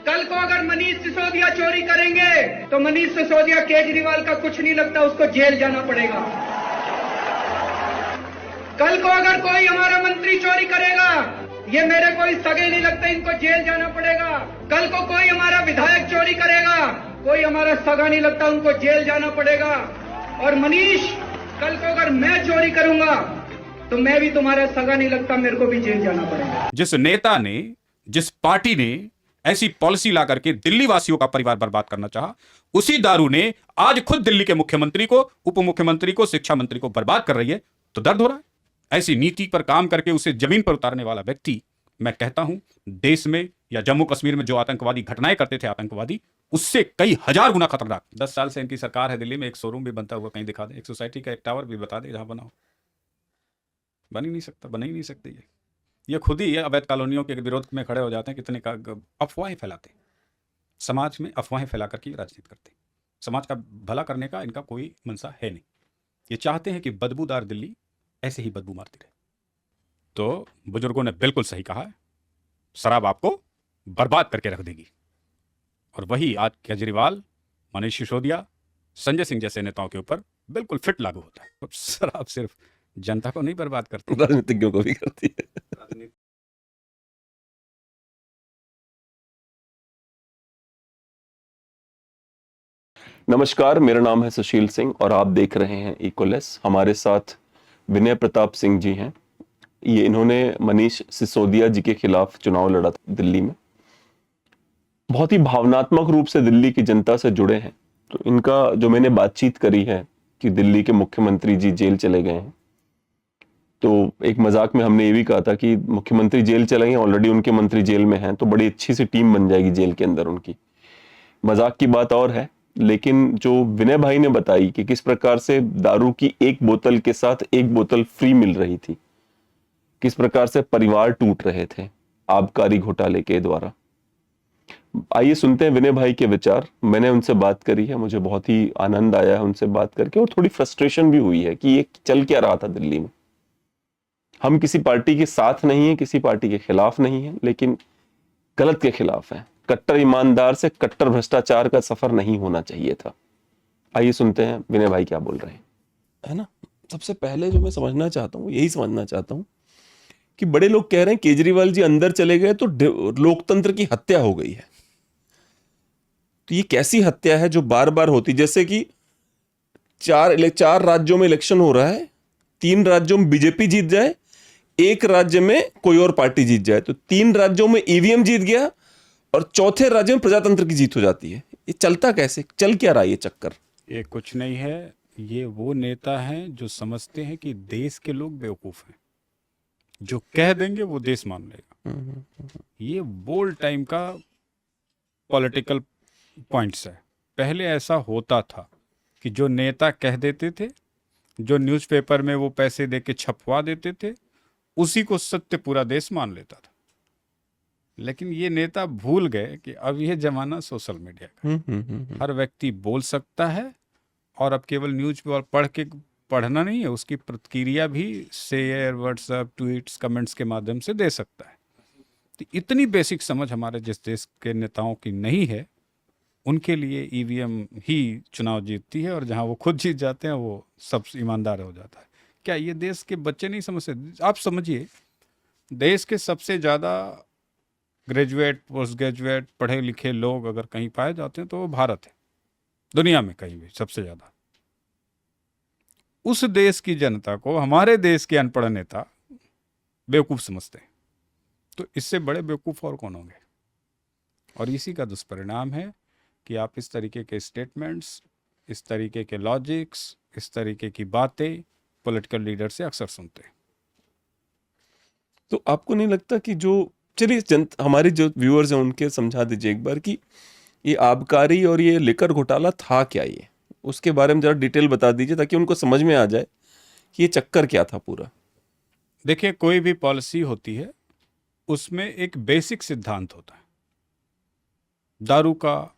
कल को अगर मनीष सिसोदिया चोरी करेंगे तो मनीष सिसोदिया केजरीवाल का कुछ नहीं लगता, उसको जेल जाना पड़ेगा। कल को अगर कोई हमारा मंत्री चोरी करेगा, ये मेरे कोई सगे नहीं लगते, इनको जेल जाना पड़ेगा। कल को कोई हमारा विधायक चोरी करेगा, कोई हमारा सगा नहीं लगता, उनको जेल जाना पड़ेगा। और मनीष, कल को अगर मैं चोरी करूंगा तो मैं भी तुम्हारा सगा नहीं लगता, मेरे को भी जेल जाना पड़ेगा। जिस नेता ने, जिस पार्टी ने ऐसी पॉलिसी ला करके दिल्ली वासियों का परिवार बर्बाद करना चाहा, उसी दारू ने आज खुद दिल्ली के मुख्यमंत्री को, उप मुख्यमंत्री को, शिक्षा मंत्री को बर्बाद कर रही है। तो दर्द हो रहा है। ऐसी नीति पर काम करके उसे जमीन पर उतारने वाला व्यक्ति, मैं कहता हूं, देश में या जम्मू कश्मीर में जो आतंकवादी घटनाएं करते थे आतंकवादी, उससे कई हजार गुना खतरनाक। 10 साल से इनकी सरकार है, दिल्ली में एक शोरूम भी बनता हुआ कहीं दिखा दे, एक सोसाइटी का एक टावर भी बता दे जहां बना हो। बन ही नहीं सकता, बन ही नहीं सकते। ये खुद ही अवैध कॉलोनियों के विरोध में खड़े हो जाते हैं। कितने का अफवाहें फैलाते, समाज में अफवाहें फैला करके राजनीति करते। समाज का भला करने का इनका कोई मनसा है नहीं। ये चाहते हैं कि बदबूदार दिल्ली ऐसे ही बदबू मारती रहे। तो बुजुर्गों ने बिल्कुल सही कहा है, शराब आपको बर्बाद करके रख देगी। और वही आज केजरीवाल, मनीष सिसोदिया, संजय सिंह जैसे नेताओं के ऊपर बिल्कुल फिट लागू होता है। तो शराब सिर्फ जनता को नहीं बर्बाद करती, राजनीतिज्ञों को भी करती है। नमस्कार, मेरा नाम है सुशील सिंह और आप देख रहे हैं इक्वलेस। हमारे साथ विनय प्रताप सिंह जी हैं। ये इन्होंने मनीष सिसोदिया जी के खिलाफ चुनाव लड़ा था दिल्ली में। बहुत ही भावनात्मक रूप से दिल्ली की जनता से जुड़े हैं। तो इनका जो मैंने बातचीत करी है कि दिल्ली के मुख्यमंत्री जी जेल चले गए हैं, तो एक मजाक में हमने ये भी कहा था कि मुख्यमंत्री जेल चले गए, ऑलरेडी उनके मंत्री जेल में हैं, तो बड़ी अच्छी सी टीम बन जाएगी जेल के अंदर उनकी। मजाक की बात और है, लेकिन जो विनय भाई ने बताई कि किस प्रकार से दारू की एक बोतल के साथ एक बोतल फ्री मिल रही थी, किस प्रकार से परिवार टूट रहे थे आबकारी घोटाले के द्वारा। आइए सुनते हैं विनय भाई के विचार। मैंने उनसे बात करी है, मुझे बहुत ही आनंद आया है उनसे बात करके, और थोड़ी फ्रस्ट्रेशन भी हुई है कि ये चल क्या रहा था दिल्ली में। हम किसी पार्टी के साथ नहीं है, किसी पार्टी के खिलाफ नहीं है, लेकिन गलत के खिलाफ है। कट्टर ईमानदार से कट्टर भ्रष्टाचार का सफर नहीं होना चाहिए था। आइए सुनते हैं विनय भाई क्या बोल रहे हैं। है ना, सबसे पहले जो मैं समझना चाहता हूँ, यही समझना चाहता हूँ कि बड़े लोग कह रहे हैं केजरीवाल जी अंदर चले गए तो लोकतंत्र की हत्या हो गई है। तो ये कैसी हत्या है जो बार बार होती, जैसे कि चार राज्यों में इलेक्शन हो रहा है, 3 राज्यों में बीजेपी जीत जाए, 1 राज्य में कोई और पार्टी जीत जाए, तो 3 राज्यों में ईवीएम जीत गया और चौथे राज्य में प्रजातंत्र की जीत हो जाती है। ये चलता कैसे, चल क्या रहा है ये चक्कर? ये कुछ नहीं है। ये वो नेता हैं जो समझते हैं कि देश के लोग बेवकूफ हैं, जो कह देंगे वो देश मान लेगा। ये बोल्ड टाइम का पॉलिटिकल पॉइंट्स है। पहले ऐसा होता था कि जो नेता कह देते थे, जो न्यूज़पेपर में वो पैसे देके छपवा देते थे, उसी को सत्य पूरा देश मान लेता था। लेकिन ये नेता भूल गए कि अब यह जमाना सोशल मीडिया का, हर व्यक्ति बोल सकता है, और अब केवल न्यूज पे पढ़ना नहीं है, उसकी प्रतिक्रिया भी शेयर, व्हाट्सएप, ट्वीट्स, कमेंट्स के माध्यम से दे सकता है। तो इतनी बेसिक समझ हमारे जिस देश के नेताओं की नहीं है, उनके लिए ईवीएम ही चुनाव जीतती है, और जहां वो खुद जीत जाते हैं वो सब ईमानदार हो जाता है। क्या ये देश के बच्चे नहीं समझते? आप समझिए, देश के सबसे ज़्यादा ग्रेजुएट, पोस्ट ग्रेजुएट, पढ़े लिखे लोग अगर कहीं पाए जाते हैं तो वो भारत है, दुनिया में कहीं भी सबसे ज़्यादा। उस देश की जनता को हमारे देश के अनपढ़ नेता बेवकूफ़ समझते हैं। तो इससे बड़े बेवकूफ़ और कौन होंगे? और इसी का दुष्परिणाम है कि आप इस तरीके के स्टेटमेंट्स, इस तरीके के लॉजिक्स, इस तरीके की बातें पॉलिटिकल लीडर से अक्सर सुनते हैं। तो आपको नहीं लगता कि जो, चलिए हमारे जो व्यूअर्स हैं उनके समझा दीजिए एक बार कि ये आबकारी और ये लिकर घोटाला था क्या, ये उसके बारे में जरा डिटेल बता दीजिए ताकि उनको समझ में आ जाए कि ये चक्कर क्या था पूरा। देखिए, कोई भी पॉलिसी होती है उसमें एक बेसिक सिद्धांत होता है। दारू का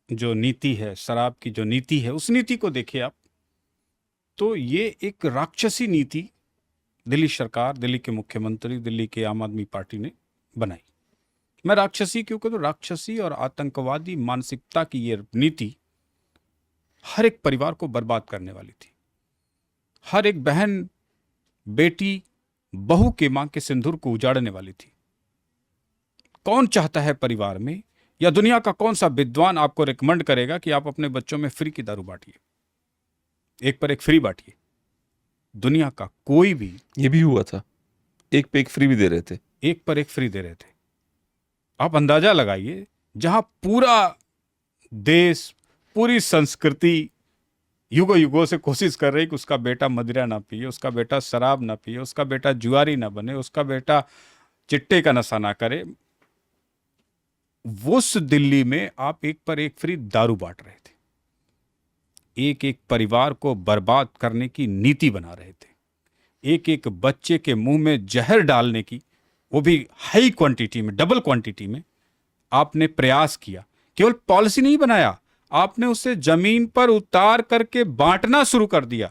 जो नीति है, शराब की जो नीति है, उस नीति को देखिए आप, तो ये एक राक्षसी नीति दिल्ली सरकार, दिल्ली के मुख्यमंत्री, दिल्ली के आम आदमी पार्टी ने बनाई। मैं राक्षसी क्यों कहूं? राक्षसी और आतंकवादी मानसिकता की ये नीति हर एक परिवार को बर्बाद करने वाली थी। हर एक बहन, बेटी, बहू के मां के सिंदूर को उजाड़ने वाली थी। कौन चाहता है परिवार में, या दुनिया का कौन सा विद्वान आपको रिकमेंड करेगा कि आप अपने बच्चों में फ्री की दारू बांटिए, एक पर एक फ्री बांटिए? दुनिया का कोई भी। ये भी हुआ था, एक पे एक फ्री भी दे रहे थे। एक पर एक फ्री दे रहे थे। आप अंदाजा लगाइए, जहां पूरा देश, पूरी संस्कृति युगों युगों से कोशिश कर रही कि उसका बेटा मदिरा ना पिए, उसका बेटा शराब ना पिए, उसका बेटा जुआरी ना बने, उसका बेटा चिट्टे का नशा ना करे, उस दिल्ली में आप एक पर एक फ्री दारू बांट रहे थे। एक एक परिवार को बर्बाद करने की नीति बना रहे थे। एक एक बच्चे के मुंह में जहर डालने की, वो भी हाई क्वांटिटी में, डबल क्वांटिटी में आपने प्रयास किया। केवल पॉलिसी नहीं बनाया, आपने उसे जमीन पर उतार करके बांटना शुरू कर दिया।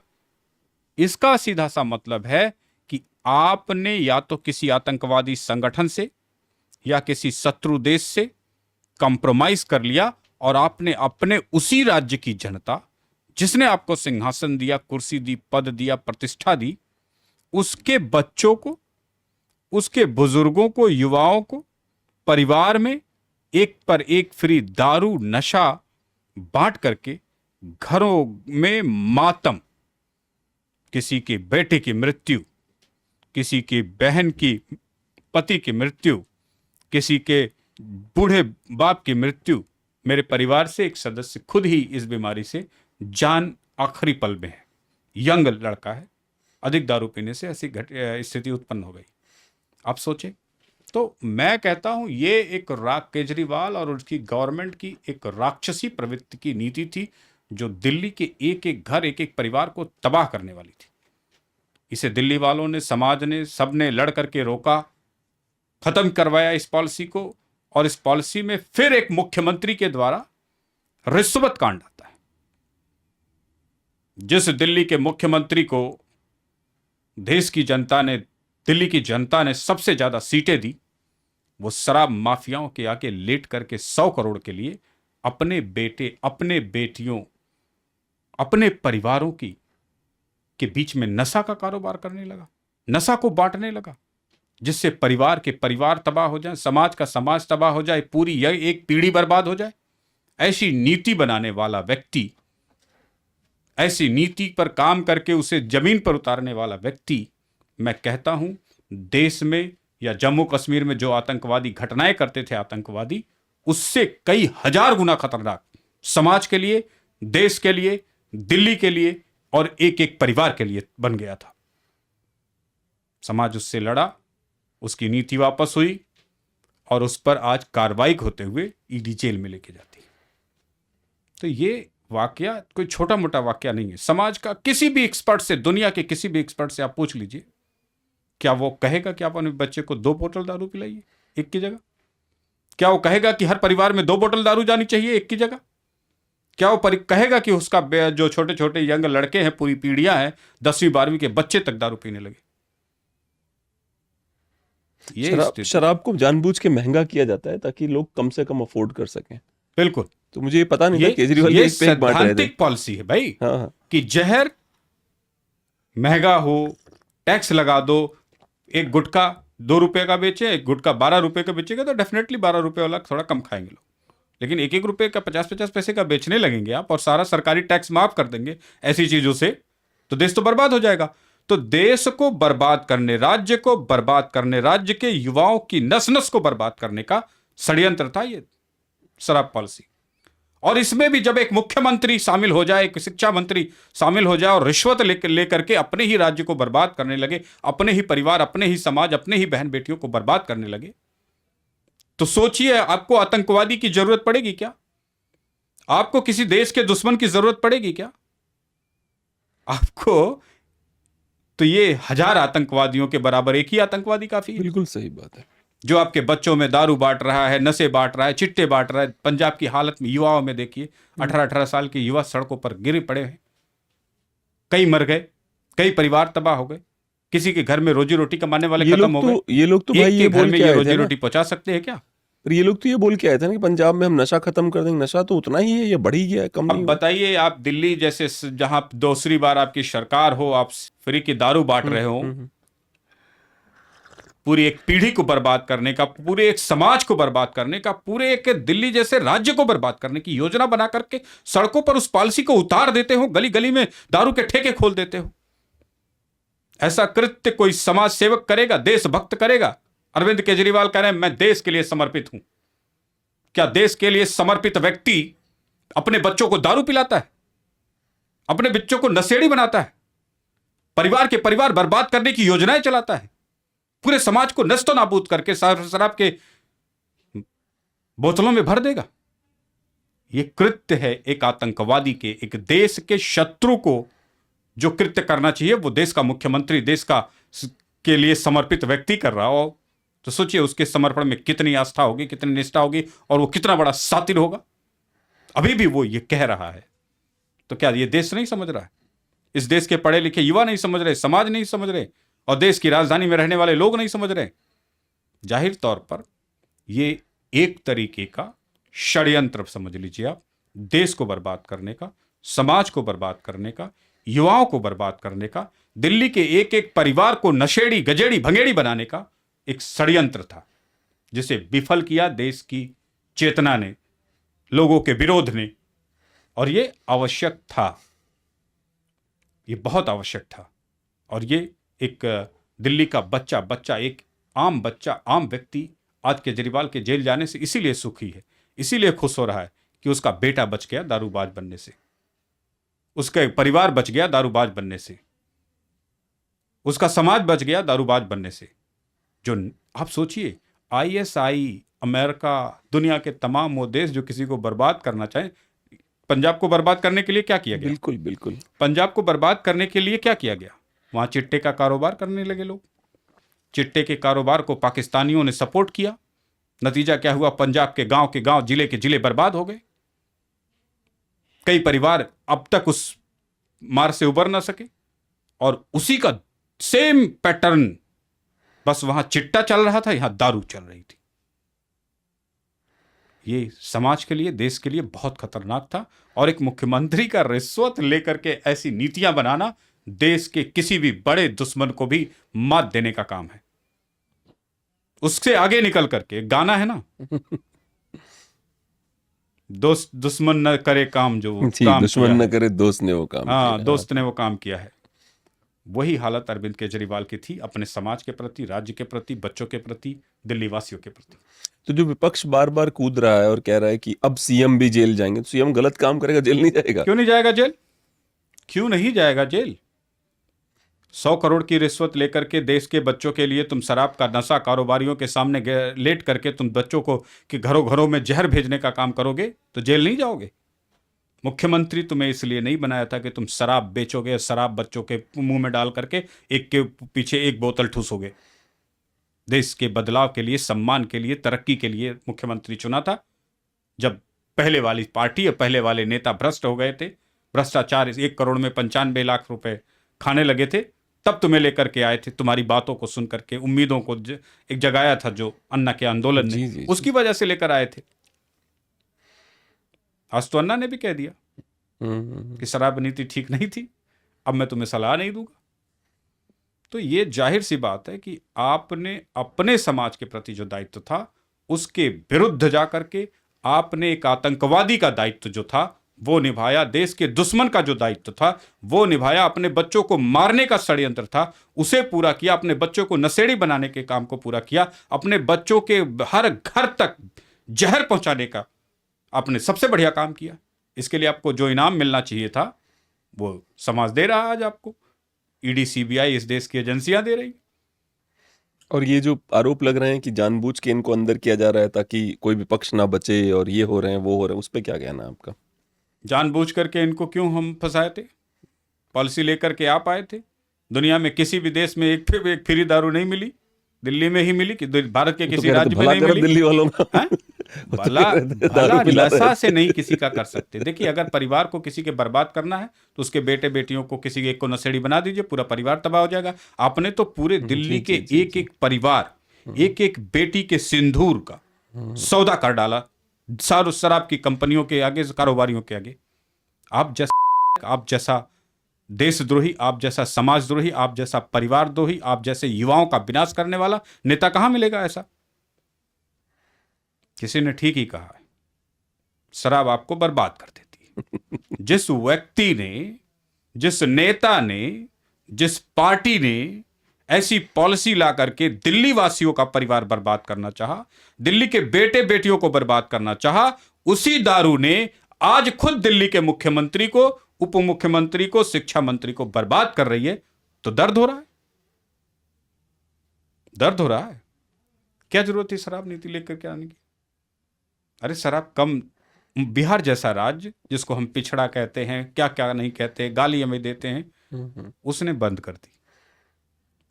इसका सीधा सा मतलब है कि आपने या तो किसी आतंकवादी संगठन से या किसी शत्रु देश से कंप्रोमाइज कर लिया, और आपने अपने उसी राज्य की जनता, जिसने आपको सिंहासन दिया, कुर्सी दी, पद दिया, प्रतिष्ठा दी, उसके बच्चों को, उसके बुजुर्गों को, युवाओं को परिवार में एक पर एक फ्री दारू, नशा बांट करके घरों में मातम, किसी के बेटे की मृत्यु, किसी की बहन की, पति की मृत्यु, किसी के बूढ़े बाप की मृत्यु। मेरे परिवार से एक सदस्य खुद ही इस बीमारी से जान आखिरी पल में है। यंग लड़का है, अधिक दारू पीने से ऐसी स्थिति उत्पन्न हो गई। आप सोचें। तो मैं कहता हूं ये एक केजरीवाल और उसकी गवर्नमेंट की एक राक्षसी प्रवृत्ति की नीति थी, जो दिल्ली के एक एक घर, एक एक परिवार को तबाह करने वाली थी। इसे दिल्ली वालों ने, समाज ने, सबने लड़ करके रोका, खत्म करवाया इस पॉलिसी को। और इस पॉलिसी में फिर एक मुख्यमंत्री के द्वारा रिश्वत कांड आता है। जिस दिल्ली के मुख्यमंत्री को देश की जनता ने, दिल्ली की जनता ने सबसे ज्यादा सीटें दी, वो शराब माफियाओं के आगे लेट करके 100 करोड़ के लिए अपने बेटे, अपने बेटियों, अपने परिवारों के बीच में नशा का कारोबार करने लगा, नशा को बांटने लगा, जिससे परिवार के परिवार तबाह हो जाए, समाज का समाज तबाह हो जाए, पूरी यह एक पीढ़ी बर्बाद हो जाए। ऐसी नीति बनाने वाला व्यक्ति, ऐसी नीति पर काम करके उसे जमीन पर उतारने वाला व्यक्ति, मैं कहता हूं देश में या जम्मू कश्मीर में जो आतंकवादी घटनाएं करते थे आतंकवादी, उससे कई हजार गुना खतरनाक समाज के लिए, देश के लिए, दिल्ली के लिए और एक एक परिवार के लिए बन गया था। समाज उससे लड़ा, उसकी नीति वापस हुई और उस पर आज कार्रवाई होते हुए ईडी जेल में लेके जाती है। तो ये वाकया कोई छोटा मोटा वाकया नहीं है। समाज का किसी भी एक्सपर्ट से, दुनिया के किसी भी एक्सपर्ट से आप पूछ लीजिए, क्या वो कहेगा कि आप अपने बच्चे को 2 बोतल दारू पिलाइए एक की जगह? क्या वो कहेगा कि हर परिवार में 2 बोतल दारू जानी चाहिए एक की जगह? क्या वो कहेगा कि उसका जो छोटे छोटे यंग लड़के हैं, पूरी पीढ़ियां हैं, 10वीं 12वीं के बच्चे तक दारू पीने लगे? ये शराब को जानबूझ के महंगा किया जाता है ताकि लोग कम से कम अफोर्ड कर सकें। बिल्कुल। तो मुझे ये पता नहीं था केजरीवाल ये सैद्धांतिक पॉलिसी है भाई। हाँ। कि जहर महंगा हो, टैक्स लगा दो, एक गुटखा 2 रुपए का बेचे, एक गुटखा 12 रुपए का बेचेगा तो डेफिनेटली 12 रुपए वाला थोड़ा कम खाएंगे लोग। लेकिन 1-1 रुपए का 50-50 पैसे का बेचने लगेंगे आप और सारा सरकारी टैक्स माफ कर देंगे ऐसी चीजों से, तो देश तो बर्बाद हो जाएगा। तो देश को बर्बाद करने, राज्य को बर्बाद करने, राज्य के युवाओं की नस नस को बर्बाद करने का षड्यंत्र था ये शराब पॉलिसी। और इसमें भी जब एक मुख्यमंत्री शामिल हो जाए, एक शिक्षा मंत्री शामिल हो जाए और रिश्वत लेकर के अपने ही राज्य को बर्बाद करने लगे, अपने ही परिवार, अपने ही समाज, अपने ही बहन बेटियों को बर्बाद करने लगे, तो सोचिए आपको आतंकवादी की जरूरत पड़ेगी क्या? आपको किसी देश के दुश्मन की जरूरत पड़ेगी क्या? आपको तो ये 1000 आतंकवादियों के बराबर एक ही आतंकवादी काफी है। बिल्कुल सही बात है। जो आपके बच्चों में दारू बांट रहा है, नशे बांट रहा है, चिट्टे बांट रहा है। पंजाब की हालत में युवाओं में देखिए, 18-18 साल के युवा सड़कों पर गिरे पड़े हैं, कई मर गए, कई परिवार तबाह हो गए, किसी के घर में रोजी रोटी कमाने वाले खत्म हो गए। ये लोग तो भाई ये घर में ये रोजी रोटी पहुंचा सकते हैं क्या? पर ये लोग तो ये बोल के आए थे ना कि पंजाब में हम नशा खत्म कर देंगे। नशा तो उतना ही है, ये बढ़ ही गया है, कम अब नहीं हुआ। बताइए, आप दिल्ली जैसे जहां दूसरी बार आपकी सरकार हो, आप फ्री की दारू बांट रहे हो, पूरी एक पीढ़ी को बर्बाद करने का, पूरे एक समाज को बर्बाद करने का, पूरे एक दिल्ली जैसे राज्य को बर्बाद करने की योजना बना करके सड़कों पर उस पॉलिसी को उतार देते हो, गली गली में दारू के ठेके खोल देते हो। ऐसा कृत्य कोई समाज सेवक करेगा, देशभक्त करेगा? अरविंद केजरीवाल कह रहे हैं मैं देश के लिए समर्पित हूं। क्या देश के लिए समर्पित व्यक्ति अपने बच्चों को दारू पिलाता है, अपने बच्चों को नशेड़ी बनाता है, परिवार के परिवार बर्बाद करने की योजनाएं चलाता है, पूरे समाज को नष्ट नाबूद करके शराब के बोतलों में भर देगा? यह कृत्य है एक आतंकवादी के, एक देश के शत्रु को जो कृत्य करना चाहिए वो देश का मुख्यमंत्री, देश का के लिए समर्पित व्यक्ति कर रहा हो, तो सोचिए उसके समर्पण में कितनी आस्था होगी, कितनी निष्ठा होगी, और वो कितना बड़ा सातिर होगा। अभी भी वो ये कह रहा है, तो क्या ये देश नहीं समझ रहा है? इस देश के पढ़े लिखे युवा नहीं समझ रहे, समाज नहीं समझ रहे, और देश की राजधानी में रहने वाले लोग नहीं समझ रहे? जाहिर तौर पर ये एक तरीके का षड्यंत्र समझ लीजिए आप, देश को बर्बाद करने का, समाज को बर्बाद करने का, युवाओं को बर्बाद करने का, दिल्ली के एक एक परिवार को नशेड़ी, गजेड़ी, भंगेड़ी बनाने का एक षड्यंत्र था, जिसे विफल किया देश की चेतना ने, लोगों के विरोध ने। और ये आवश्यक था, ये बहुत आवश्यक था। और ये एक दिल्ली का बच्चा, एक आम बच्चा, आम व्यक्ति आज केजरीवाल के जेल जाने से इसीलिए सुखी है, इसीलिए खुश हो रहा है कि उसका बेटा बच गया दारूबाज बनने से, उसका परिवार बच गया दारूबाज बनने से, उसका समाज बच गया दारूबाज बनने से। जो आप सोचिए, आईएसआई, अमेरिका, दुनिया के तमाम वो देश जो किसी को बर्बाद करना चाहे, पंजाब को बर्बाद करने के लिए क्या किया गया? बिल्कुल बिल्कुल। पंजाब को बर्बाद करने के लिए क्या किया गया? वहां चिट्टे का कारोबार करने लगे लोग, चिट्टे के कारोबार को पाकिस्तानियों ने सपोर्ट किया। नतीजा क्या हुआ? पंजाब के गांव, जिले के जिले बर्बाद हो गए। कई परिवार अब तक उस मार से उबर ना सके, और उसी का सेम पैटर्न, बस वहां चिट्टा चल रहा था, यहां दारू चल रही थी। ये समाज के लिए, देश के लिए बहुत खतरनाक था। और एक मुख्यमंत्री का रिश्वत लेकर के ऐसी नीतियां बनाना देश के किसी भी बड़े दुश्मन को भी मात देने का काम है। उससे आगे निकल करके गाना है ना, दोस्त दुश्मन न करे काम जो काम दुश्मन न करे दोस्त ने वो काम। हाँ, दोस्त ने वो काम किया है। वही हालत अरविंद केजरीवाल की थी, अपने समाज के प्रति, राज्य के प्रति, बच्चों के प्रति, दिल्ली वासियों के प्रति। तो जो विपक्ष बार बार कूद रहा है और कह रहा है कि अब सीएम भी जेल जाएंगे, तो सीएम गलत काम करेगा, जेल नहीं जाएगा? क्यों नहीं जाएगा जेल? क्यों नहीं जाएगा जेल? 100 करोड़ की रिश्वत लेकर के देश के बच्चों के लिए तुम शराब का नशा कारोबारियों के सामने लेट करके तुम बच्चों को कि घरों घरों में जहर भेजने का काम करोगे तो जेल नहीं जाओगे? मुख्यमंत्री तुम्हें इसलिए नहीं बनाया था कि तुम शराब बेचोगे, शराब बच्चों के मुंह में डाल करके एक के पीछे एक बोतल ठूसोगे। देश के बदलाव के लिए, सम्मान के लिए, तरक्की के लिए मुख्यमंत्री चुना था। जब पहले वाली पार्टी या पहले वाले नेता भ्रष्ट हो गए थे, भ्रष्टाचार 1 करोड़ में 95 लाख रुपए खाने लगे थे, तब तुम्हें लेकर के आए थे। तुम्हारी बातों को सुन करके, उम्मीदों को एक जगाया था जो अन्ना के आंदोलन ने, जी। उसकी वजह से लेकर आए थे। आज तो अन्ना ने भी कह दिया कि शराब नीति ठीक नहीं थी, अब मैं तुम्हें सलाह नहीं दूंगा। तो ये जाहिर सी बात है कि आपने अपने समाज के प्रति जो दायित्व था उसके विरुद्ध जाकर के आपने एक आतंकवादी का दायित्व जो था वो निभाया, देश के दुश्मन का जो दायित्व था वो निभाया, अपने बच्चों को मारने का षड्यंत्र था उसे पूरा किया, अपने बच्चों को नशेड़ी बनाने के काम को पूरा किया, अपने बच्चों के हर घर तक जहर पहुंचाने का आपने सबसे बढ़िया काम किया। इसके लिए आपको जो इनाम मिलना चाहिए था वो समाज दे रहा है आज आपको, ईडी, सीबीआई, इस देश की एजेंसियां दे रही। और ये जो आरोप लग रहे हैं कि जानबूझ के इनको अंदर किया जा रहा है ताकि कोई विपक्ष ना बचे और ये हो रहे हैं वो हो रहे हैं, उस पर क्या कहना है आपका? जानबूझ करके इनको क्यों हम फंसाए थे? पॉलिसी लेकर के आप आए थे। दुनिया में किसी भी देश में एक फ्री दारू नहीं मिली, दिल्ली में ही मिली कि भारत के किसी राज्य में नहीं मिली। दिल्ली वालों का भला नशा से नहीं किसी का कर सकते। देखिए, अगर परिवार को किसी के बर्बाद करना है तो उसके बेटे बेटियों को किसी एक को नशेड़ी बना दीजिए, पूरा परिवार तबाह हो जाएगा। आपने तो पूरे दिल्ली के एक एक परिवार, एक एक बेटी के सिंदूर का, सौदा कर डाला सारू शराब की कंपनियों के आगे, कारोबारियों के आगे। आप जैसा देशद्रोही, आप जैसा समाजद्रोही, आप जैसा परिवारद्रोही, आप जैसे युवाओं का विनाश करने वाला नेता कहां मिलेगा ऐसा? किसी ने ठीक ही कहा है, शराब आपको बर्बाद कर देती है। जिस व्यक्ति ने, जिस नेता ने, जिस पार्टी ने ऐसी पॉलिसी ला करके दिल्ली वासियों का परिवार बर्बाद करना चाहा, दिल्ली के बेटे बेटियों को बर्बाद करना चाहा, उसी दारू ने आज खुद दिल्ली के मुख्यमंत्री को, उप मुख्यमंत्री को, शिक्षा मंत्री को बर्बाद कर रही है। तो दर्द हो रहा है, दर्द हो रहा है। क्या जरूरत थी शराब नीति लेकर के आने की? अरे शराब कम, बिहार जैसा राज्य जिसको हम पिछड़ा कहते हैं, क्या क्या नहीं कहते, गाली हमें देते हैं, उसने बंद कर दी।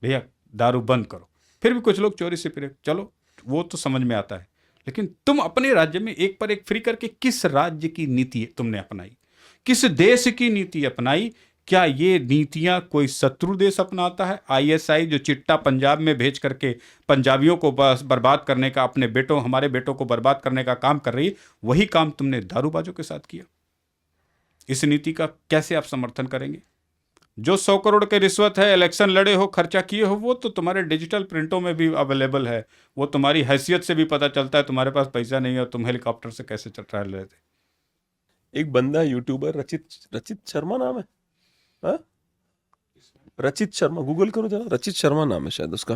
भैया दारू बंद करो। फिर भी कुछ लोग चोरी से फिरे, चलो वो तो समझ में आता है, लेकिन तुम अपने राज्य में एक पर एक फ्री करके किस राज्य की नीति तुमने अपनाई, किस देश की नीति अपनाई? क्या ये नीतियां कोई शत्रु देश अपनाता है? आईएसआई जो चिट्टा पंजाब में भेज करके पंजाबियों को बर्बाद करने का, अपने बेटों, हमारे बेटों को बर्बाद करने का काम कर रही है, वही काम तुमने दारूबाजों के साथ किया। इस नीति का कैसे आप समर्थन करेंगे? जो 100 करोड़ के रिश्वत है, इलेक्शन लड़े हो, खर्चा किए हो, वो तो तुम्हारे डिजिटल प्रिंटों में भी अवेलेबल है, वो तुम्हारी हैसियत से भी पता चलता है। तुम्हारे पास पैसा नहीं है और तुम हेलीकॉप्टर से कैसे चल रहे थे। एक बंदा यूट्यूबर रचित शर्मा नाम है, हाँ? रचित शर्मा, गूगल करो जरा, रचित शर्मा नाम है शायद उसका।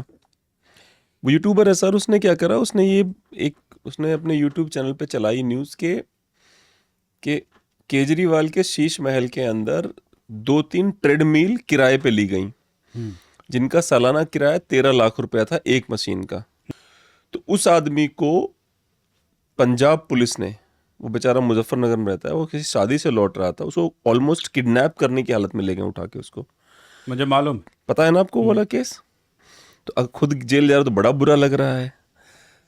वो यूट्यूबर है सर। उसने क्या करा, उसने अपने यूट्यूब चैनल पे चलाई न्यूज़ के केजरीवाल के शीश महल के अंदर 2-3 ट्रेडमिल किराए पे ली गई, जिनका सालाना किराया 13 लाख रुपया था एक मशीन का। तो उस आदमी को पंजाब पुलिस ने, वो बेचारा मुजफ्फरनगर में रहता है, वो किसी शादी से लौट रहा था, उसको ऑलमोस्ट किडनैप करने की हालत में ले गए उठा के उसको। मुझे मालूम, पता है ना आपको वाला केस। तो अब खुद जेल जा रहा तो बड़ा बुरा लग रहा है,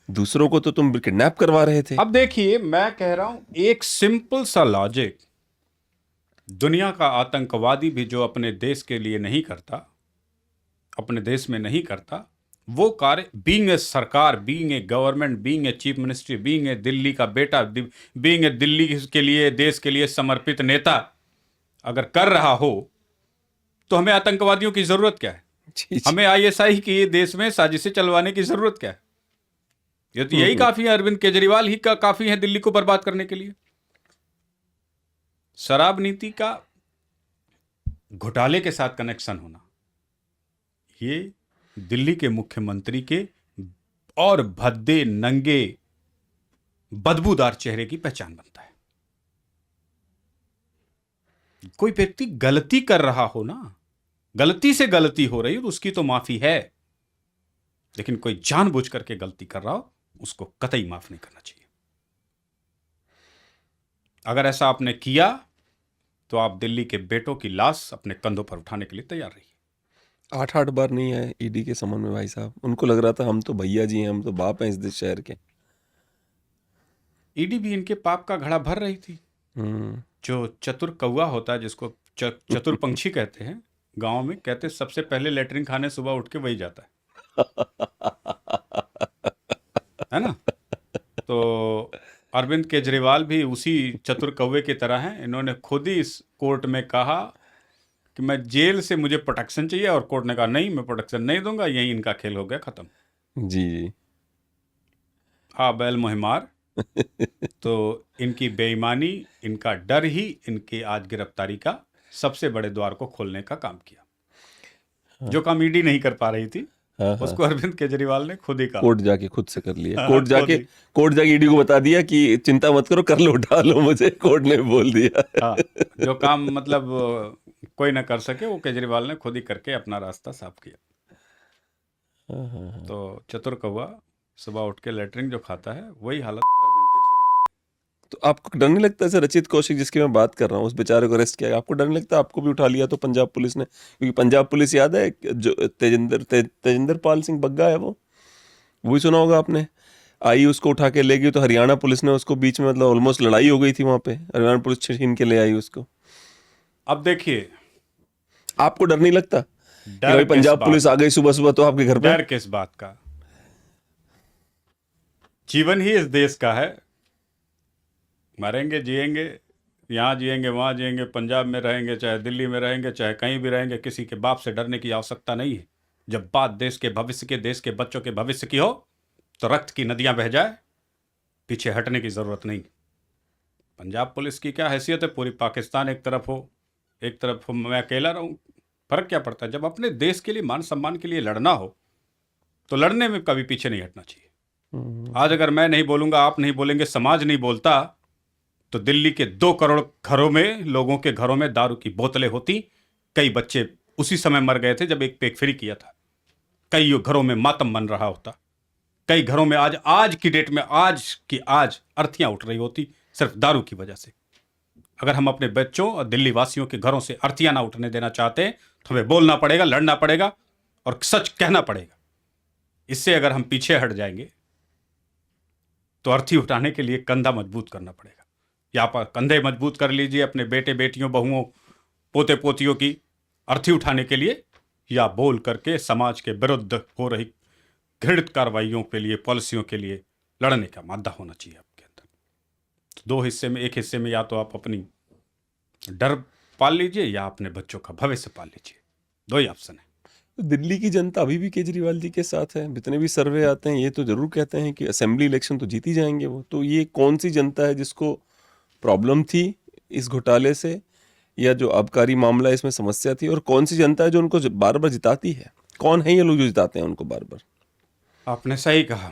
दूसरों को तो तुम किडनैप करवा रहे थे। अब देखिए, मैं कह रहा हूं एक सिंपल सा लॉजिक, दुनिया का आतंकवादी भी जो अपने देश के लिए नहीं करता, अपने देश में नहीं करता, वो कार्य बीइंग ए सरकार, being a government, being a chief ministry, being a Delhi का बेटा, बीइंग ए दिल्ली के लिए, देश के लिए समर्पित नेता अगर कर रहा हो, तो हमें आतंकवादियों की जरूरत क्या है? हमें आईएसआई की देश में साजिशें चलवाने की जरूरत क्या है? ये तो यही काफी है, अरविंद केजरीवाल ही का काफी है दिल्ली को बर्बाद करने के लिए। शराब नीति का घोटाले के साथ कनेक्शन होना, ये दिल्ली के मुख्यमंत्री के और भद्दे, नंगे, बदबूदार चेहरे की पहचान बनता है। कोई व्यक्ति गलती कर रहा हो ना, गलती से गलती हो रही हो तो उसकी तो माफी है, लेकिन कोई जानबूझ करके गलती कर रहा हो उसको कतई माफ नहीं करना चाहिए। अगर ऐसा आपने किया तो आप दिल्ली के बेटों की लाश अपने कंधों पर उठाने के लिए तैयार रहिए। 8-8 बार नहीं आए ईडी के समन में भाई साहब। उनको लग रहा था हम तो भैया जी हैं, हम तो बाप हैं इस शहर के। ईडी भी इनके पाप का घड़ा भर रही थी। जो चतुर कौवा होता है, जिसको चतुर पंछी कहते हैं, गांव में कहते सबसे पहले लेटरिन खाने सुबह उठ के वही जाता है ना। तो अरविंद केजरीवाल भी उसी चतुर कौवे की तरह हैं। इन्होंने खुद ही इस कोर्ट में कहा कि मैं जेल से मुझे प्रोटेक्शन चाहिए, और कोर्ट ने कहा नहीं, मैं प्रोटेक्शन नहीं दूंगा, यही इनका खेल हो गया, खत्म। जी बैल मुहिमार। तो इनकी बेईमानी, इनका डर ही इनकी आज गिरफ्तारी का सबसे बड़े द्वार को खोलने का काम किया। जो काम ईडी नहीं कर पा रही थी, उसको अरविंद केजरीवाल ने खुद ही कहा, कोर्ट जाके खुद से कर लिया। कोर्ट जाके ईडी को बता दिया कि चिंता मत करो, कर लो, उठा लो मुझे, कोर्ट ने बोल दिया। जो काम मतलब कोई ना कर सके, वो केजरीवाल ने खुद ही करके अपना रास्ता साफ किया। तो चतुर कौवा सुबह उठ के लेटरिन जो खाता है, वही हालत अरविंद केजरीवाल। तो आपको डर नहीं लगता ऐसे रचित कौशिक जिसकी मैं बात कर रहा हूँ, उस बेचारे को अरेस्ट किया, आपको डर नहीं लगता आपको भी उठा लिया तो पंजाब पुलिस ने? क्योंकि पंजाब पुलिस याद है जो तेजिंदर पाल सिंह बग्गा है, वो वही सुना होगा आपने, आई उसको उठा के ले गई, तो हरियाणा पुलिस ने उसको बीच में, मतलब ऑलमोस्ट लड़ाई हो गई थी वहां पे, हरियाणा पुलिस छीन के ले आई उसको। अब देखिए, आपको डर नहीं लगता पंजाब पुलिस आ गई सुबह सुबह तो आपके घर पे? डर किस बात का? जीवन ही इस देश का है, मरेंगे जिएंगे, यहाँ जिएंगे वहाँ जिएंगे, पंजाब में रहेंगे चाहे दिल्ली में रहेंगे चाहे कहीं भी रहेंगे, किसी के बाप से डरने की आवश्यकता नहीं है। जब बात देश के भविष्य के, देश के बच्चों के भविष्य की हो, तो रक्त की नदियां बह जाए, पीछे हटने की जरूरत नहीं। पंजाब पुलिस की क्या हैसियत है, पूरी पाकिस्तान एक तरफ हो, एक तरफ मैं अकेला रहूं, फर्क क्या पड़ता है? जब अपने देश के लिए, मान सम्मान के लिए लड़ना हो तो लड़ने में कभी पीछे नहीं हटना चाहिए। आज अगर मैं नहीं बोलूंगा, आप नहीं बोलेंगे, समाज नहीं बोलता, तो दिल्ली के 2 करोड़ घरों में, लोगों के घरों में दारू की बोतलें होती। कई बच्चे उसी समय मर गए थे जब एक पेक फ्री किया था। कई घरों में मातम बन रहा होता। कई घरों में आज की डेट में, आज अर्थियां उठ रही होती सिर्फ दारू की वजह से। अगर हम अपने बच्चों और दिल्ली वासियों के घरों से अर्थियां ना उठने देना चाहते हैं, तो हमें बोलना पड़ेगा, लड़ना पड़ेगा और सच कहना पड़ेगा। इससे अगर हम पीछे हट जाएंगे तो अर्थी उठाने के लिए कंधा मजबूत करना पड़ेगा। या आप कंधे मजबूत कर लीजिए अपने बेटे बेटियों, बहुओं, पोते पोतियों की अर्थी उठाने के लिए, या बोल करके समाज के विरुद्ध हो रही घृणित कार्रवाइयों के लिए, पॉलिसियों के लिए लड़ने का मादा होना चाहिए आपके अंदर। तो 2 हिस्से में, एक हिस्से में या तो आप अपनी डर पाल लीजिए या अपने बच्चों का भविष्य पाल लीजिए, 2 ही ऑप्शन है। तो दिल्ली की जनता अभी भी केजरीवाल जी के साथ है। जितने भी सर्वे आते हैं ये तो जरूर कहते हैं कि असेंबली इलेक्शन तो जीत ही जाएंगे वो। तो ये कौन सी जनता है जिसको प्रॉब्लम थी इस घोटाले से, या जो आबकारी मामला इसमें समस्या थी, और कौन सी जनता है जो उनको बार बार जिताती है? कौन है ये लोग जो जिताते हैं उनको बार बार? आपने सही कहा।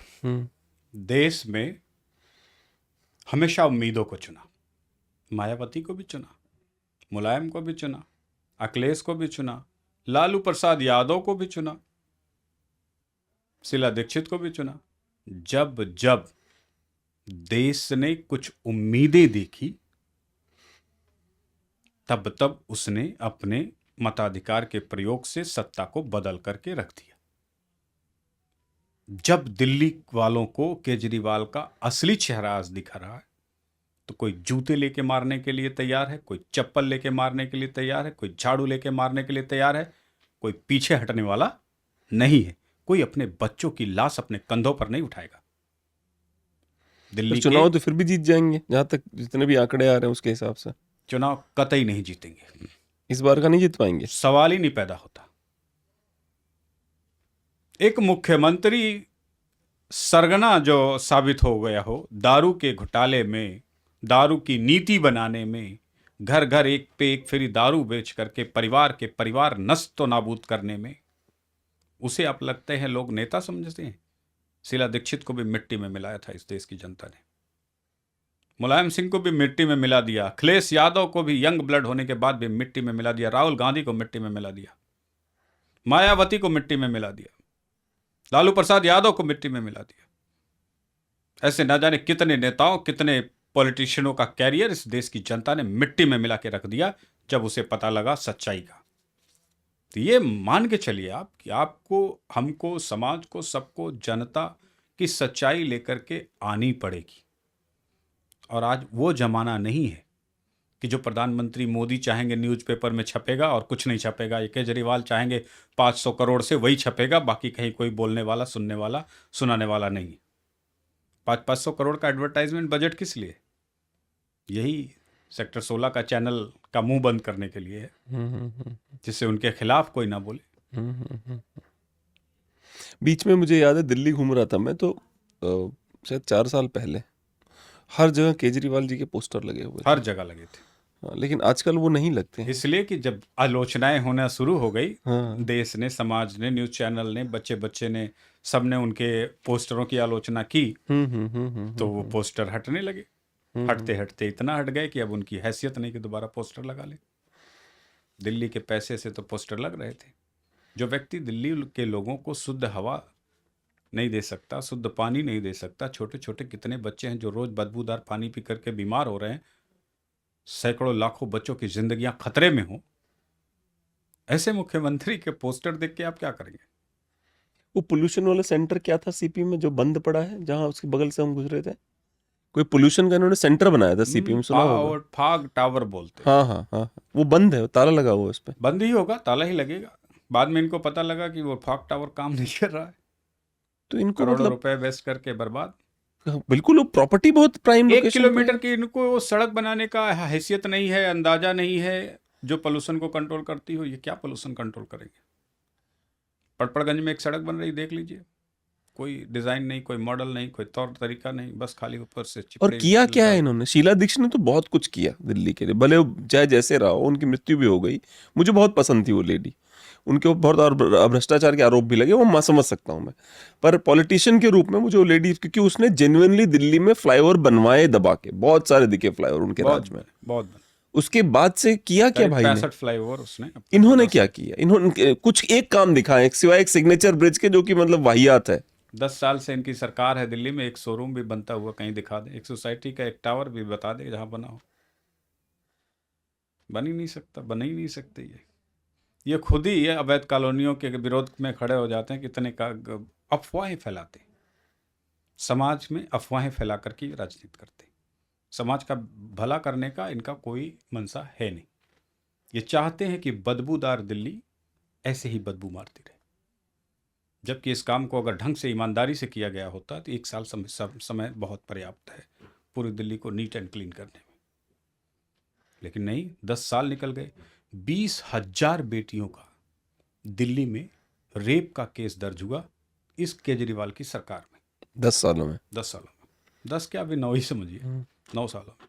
देश में हमेशा उम्मीदों को चुना, मायावती को भी चुना, मुलायम को भी चुना, अखिलेश को भी चुना, लालू प्रसाद यादव को भी चुना, शीला दीक्षित को भी चुना। जब जब देश ने कुछ उम्मीदें देखी, तब तब उसने अपने मताधिकार के प्रयोग से सत्ता को बदल करके रख दिया। जब दिल्ली वालों को केजरीवाल का असली चेहरा आज दिखा रहा है, तो कोई जूते लेके मारने के लिए तैयार है, कोई चप्पल लेके मारने के लिए तैयार है, कोई झाड़ू लेके मारने के लिए तैयार है, कोई पीछे हटने वाला नहीं है। कोई अपने बच्चों की लाश अपने कंधों पर नहीं उठाएगा। दिल्ली चुनाव तो फिर भी जीत जाएंगे, जहां तक जितने भी आंकड़े आ रहे हैं उसके हिसाब से। चुनाव कतई नहीं जीतेंगे, इस बार का नहीं जीत पाएंगे, सवाल ही नहीं पैदा होता। एक मुख्यमंत्री सरगना जो साबित हो गया हो दारू के घोटाले में, दारू की नीति बनाने में, घर घर एक पे एक फ्री दारू बेच करके परिवार के परिवार नष्ट तो नाबूद करने में, उसे आप लगते हैं लोग नेता समझते हैं? शीला दीक्षित को भी मिट्टी में मिलाया था इस देश की जनता ने, मुलायम सिंह को भी मिट्टी में मिला दिया, अखिलेश यादव को भी यंग ब्लड होने के बाद भी मिट्टी में मिला दिया, राहुल गांधी को मिट्टी में मिला दिया, मायावती को मिट्टी में मिला दिया, लालू प्रसाद यादव को मिट्टी में मिला दिया। ऐसे ना जाने कितने नेताओं, कितने पॉलिटिशियनों का कैरियर इस देश की जनता ने मिट्टी में मिला के रख दिया जब उसे पता लगा सच्चाई का। तो ये मान के चलिए आप कि आपको, हमको, समाज को, सबको जनता की सच्चाई लेकर के आनी पड़ेगी। और आज वो जमाना नहीं है कि जो प्रधानमंत्री मोदी चाहेंगे न्यूज़पेपर में छपेगा और कुछ नहीं छपेगा, ये केजरीवाल चाहेंगे 500 करोड़ से वही छपेगा, बाकी कहीं कोई बोलने वाला, सुनने वाला, सुनाने वाला नहीं। 500 करोड़ का एडवर्टाइजमेंट बजट किस लिए? यही सेक्टर 16 का चैनल का मुंह बंद करने के लिए है, जिससे उनके खिलाफ कोई ना बोले। बीच में मुझे याद है दिल्ली घूम रहा था मैं, तो शायद 4 साल पहले हर जगह केजरीवाल जी के पोस्टर लगे हुए थे। हर जगह लगे थे। हाँ, लेकिन आजकल वो नहीं लगते हैं। इसलिए कि जब आलोचनाएं होना शुरू हो गई, हाँ। देश ने, समाज ने, न्यूज़ चैनल ने, बच्चे ने, सबने उनके पोस्टरों की आलोचना की, तो वो पोस्टर हटने लगे। हटते हटते इतना हट गए कि अब उनकी हैसियत नहीं कि दोबारा पोस्टर लगा ले। दिल्ली के पैसे से तो पोस्टर लग रहे थे। जो व्यक्ति दिल्ली के लोगों को शुद्ध हवा नहीं दे सकता, शुद्ध पानी नहीं दे सकता, छोटे छोटे कितने बच्चे हैं जो रोज बदबूदार पानी पी करके बीमार हो रहे हैं, सैकड़ों लाखों बच्चों की जिंदगियां खतरे में हो, ऐसे मुख्यमंत्री के पोस्टर देख के आप क्या करेंगे? वो पोल्यूशन वाला सेंटर क्या था सीपी में जो बंद पड़ा है, जहां उसके बगल से हम गुजरे थे? कोई पोल्यूशन का इन्होंने सेंटर बनाया था सीपी में, सुना होगा। फाग टावर बोलते हैं। हाँ हाँ हाँ, वो बंद है, ताला लगा हुआ है उस पे। बंद ही होगा, ताला ही लगेगा। बाद में इनको पता लगा कि वो फाग टावर काम नहीं कर रहा है, तो इनको करोड़ों मतलब रुपए वेस्ट करके बर्बाद। बिल्कुल, वो प्रॉपर्टी बहुत प्राइम 1 लोकेशन किलोमीटर की इनको वो सड़क बनाने का हैसियत नहीं है, अंदाजा नहीं है जो पोल्यूशन को कंट्रोल करती हो। ये क्या पोल्यूशन कंट्रोल करेंगे? पड़पड़गंज में एक सड़क बन रही, देख लीजिए, कोई डिजाइन नहीं, कोई मॉडल नहीं, कोई तौर तरीका नहीं, बस खाली ऊपर से और चिपड़े किया क्या है लगा। इन्होंने? शीला दीक्षित ने तो बहुत कुछ किया दिल्ली के लिए, भले वो चाहे जैसे रहा हो, उनकी मृत्यु भी हो गई, मुझे बहुत पसंद थी वो लेडी, उनके ऊपर बहुत और भ्रष्टाचार के आरोप भी लगे, वो मैं समझ सकता हूँ मैं, पर पॉलिटिशियन के रूप में मुझे वो लेडी, क्योंकि उसने जेन्युइनली दिल्ली में फ्लाईओवर बनवाए दबा के, बहुत सारे दिखे फ्लाईओवर उनके राज में। बहुत उसके बाद से किया क्या भाई ने? 65 फ्लाईओवर उसने अब तक इन्होंने 10 क्या किया? इन्होंने कुछ एक काम दिखाए सिवाय एक सिग्नेचर ब्रिज के, जो कि मतलब वाहियात है। 10 साल से इनकी सरकार है दिल्ली में, एक शोरूम भी बनता हुआ कहीं दिखा दे, एक सोसाइटी का एक टावर भी बता दे जहां बना हो। बन ही नहीं सकता, बन ही नहीं सकते। ये खुद ही ये अवैध कॉलोनियों के विरोध में खड़े हो जाते हैं, कितने का अफवाहें फैलाते हैं, समाज में अफवाहें फैला करके राजनीति करते हैं। समाज का भला करने का इनका कोई मंशा है नहीं। ये चाहते हैं कि बदबूदार दिल्ली ऐसे ही बदबू मारती रहे, जबकि इस काम को अगर ढंग से ईमानदारी से किया गया होता तो 1 साल समय बहुत पर्याप्त है पूरी दिल्ली को नीट एंड क्लीन करने में। लेकिन नहीं, 10 साल निकल गए। 20,000 बेटियों का दिल्ली में रेप का केस दर्ज हुआ इस केजरीवाल की सरकार में। 10 सालों में 10 सालों में, 10 क्या, अभी 9 ही समझिए, 9 सालों में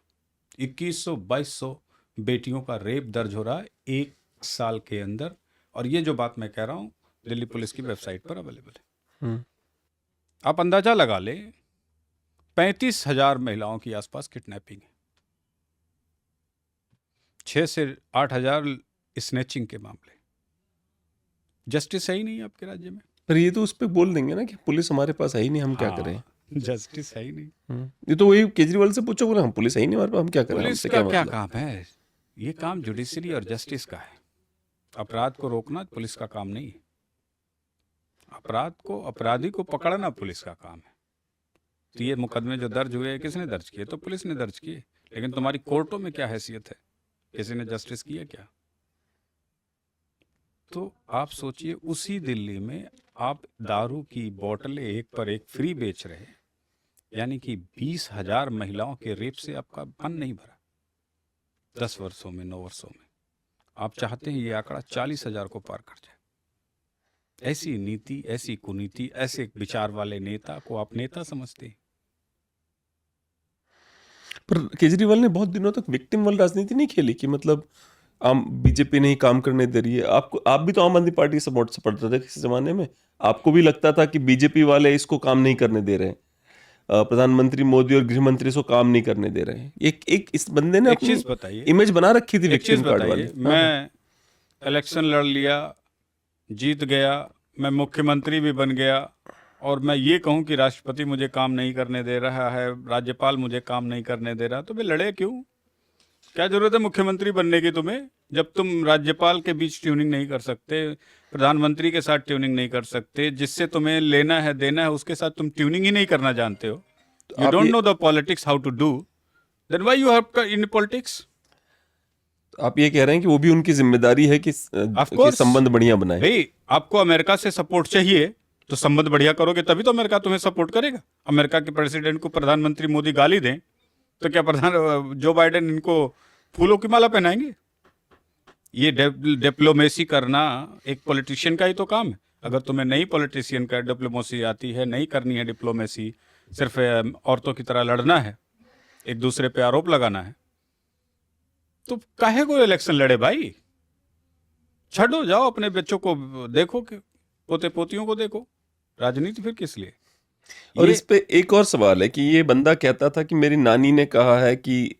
2100-2200 बेटियों का रेप दर्ज हो रहा है 1 साल के अंदर। और ये जो बात मैं कह रहा हूँ दिल्ली पुलिस की वेबसाइट पर अवेलेबल है। आप अंदाजा लगा ले, 35,000 महिलाओं की आसपास किडनैपिंग है, 6 से 8,000 स्नैचिंग के मामले। जस्टिस है ही नहीं आपके राज्य में। पर ये तो उस पर बोल देंगे ना कि पुलिस हमारे पास है ही नहीं, हम क्या करें? जस्टिस है ही नहीं। ये तो वही केजरीवाल से पूछोगे ना, हम पुलिस है ही नहीं हमारे पास, हम क्या करें? पुलिस हमसे का क्या मतलब? काम है? ये काम जुडिशरी और जस्टिस का है। अपराध को रोकना पुलिस का काम नहीं है। अपराध को, अपराधी को पकड़ना पुलिस का काम है। तो ये मुकदमे जो दर्ज हुए किसने दर्ज किए? तो पुलिस ने दर्ज किए। लेकिन तुम्हारी कोर्टों में क्या हैसियत है? किसी ने जस्टिस किया क्या? तो आप सोचिए, उसी दिल्ली में आप दारू की बोतलें एक पर एक फ्री बेच रहे हैं, यानी कि 20,000 महिलाओं के रेप से आपका मन नहीं भरा 10 वर्षों में, 9 वर्षों में। आप चाहते हैं ये आंकड़ा 40,000 को पार कर जाए। ऐसी नीति, ऐसी कुनीति, ऐसे विचार वाले नेता को आप नेता समझते हैं? पर केजरीवाल ने बहुत दिनों तक विक्टिम वाली राजनीति नहीं खेली कि मतलब आम बीजेपी नहीं काम करने दे रही है। आपको, आप भी तो आम आदमी पार्टी सपोर्ट से पढ़ते थे किसी जमाने में, आपको भी लगता था कि बीजेपी वाले इसको काम नहीं करने दे रहे हैं, प्रधानमंत्री मोदी और गृह मंत्री इसको काम नहीं करने दे रहे हैं। एक इस बंदे ने एक अपनी चीज बताइए, इमेज बना रखी थी एक चीज विक्टिम कार्ड बताइए, वाली। मैं इलेक्शन लड़ लिया, जीत गया, मैं मुख्यमंत्री भी बन गया, और मैं ये कहूं कि राष्ट्रपति मुझे काम नहीं करने दे रहा है, राज्यपाल मुझे काम नहीं करने दे रहा, तो वे लड़े क्यों? क्या जरूरत है मुख्यमंत्री बनने की तुम्हें, जब तुम राज्यपाल के बीच ट्यूनिंग नहीं कर सकते, प्रधानमंत्री के साथ ट्यूनिंग नहीं कर सकते, जिससे तुम्हें लेना है देना है उसके साथ तुम ट्यूनिंग ही नहीं करना जानते हो। You don't know the politics how to do, then why you have in politics? आप ये कह रहे हैं कि वो भी उनकी जिम्मेदारी है कि संबंध बढ़िया बनाए। भाई, आपको अमेरिका से सपोर्ट चाहिए तो संबंध बढ़िया करोगे तभी तो अमेरिका तुम्हें सपोर्ट करेगा। अमेरिका के प्रेसिडेंट को प्रधानमंत्री मोदी गाली दें तो क्या जो बाइडेन इनको फूलों की माला पहनाएंगे? ये डिप्लोमेसी करना एक पॉलिटिशियन का ही तो काम है। अगर तुम्हें नई पॉलिटिशियन का डिप्लोमेसी आती है, नहीं करनी है डिप्लोमेसी, सिर्फ औरतों की तरह लड़ना है, एक दूसरे पे आरोप लगाना है, तो काहे को इलेक्शन लड़े भाई? छड़ो, जाओ अपने बच्चों को देखो, कि पोते पोतियों को देखो, राजनीति फिर किस लिए? और इस पे एक और सवाल है कि ये बंदा कहता था कि मेरी नानी ने कहा है कि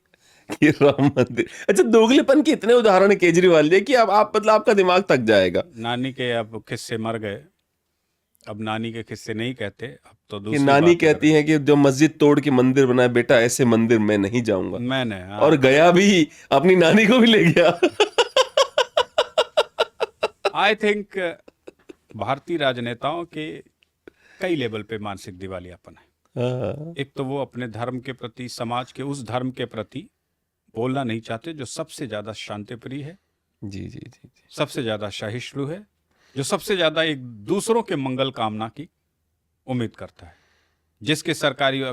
राम मंदिर। अच्छा, दोगलेपन के इतने उदाहरण है केजरीवाल जी कि आप मतलब आपका दिमाग थक जाएगा। नानी के अब किस्से मर गए, अब नानी के किस्से नहीं कहते, अब तो कि दूसरी नानी बात कहती है कि जो मस्जिद तोड़ के मंदिर बनाए, बेटा ऐसे मंदिर मैं नहीं जाऊंगा। मैंने और गया भी, अपनी नानी को भी ले गया। आई थिंक भारतीय राजनेताओं के कई लेवल पे मानसिक दिवालियापन है। एक तो वो अपने धर्म के प्रति, समाज के उस धर्म के प्रति बोलना नहीं चाहते जो सबसे ज्यादा शांतिप्रिय है, जी जी जी जी, सबसे ज्यादा सहिष्णु है, जो सबसे ज्यादा एक दूसरों के मंगल कामना की उम्मीद करता है, जिसके सरकारी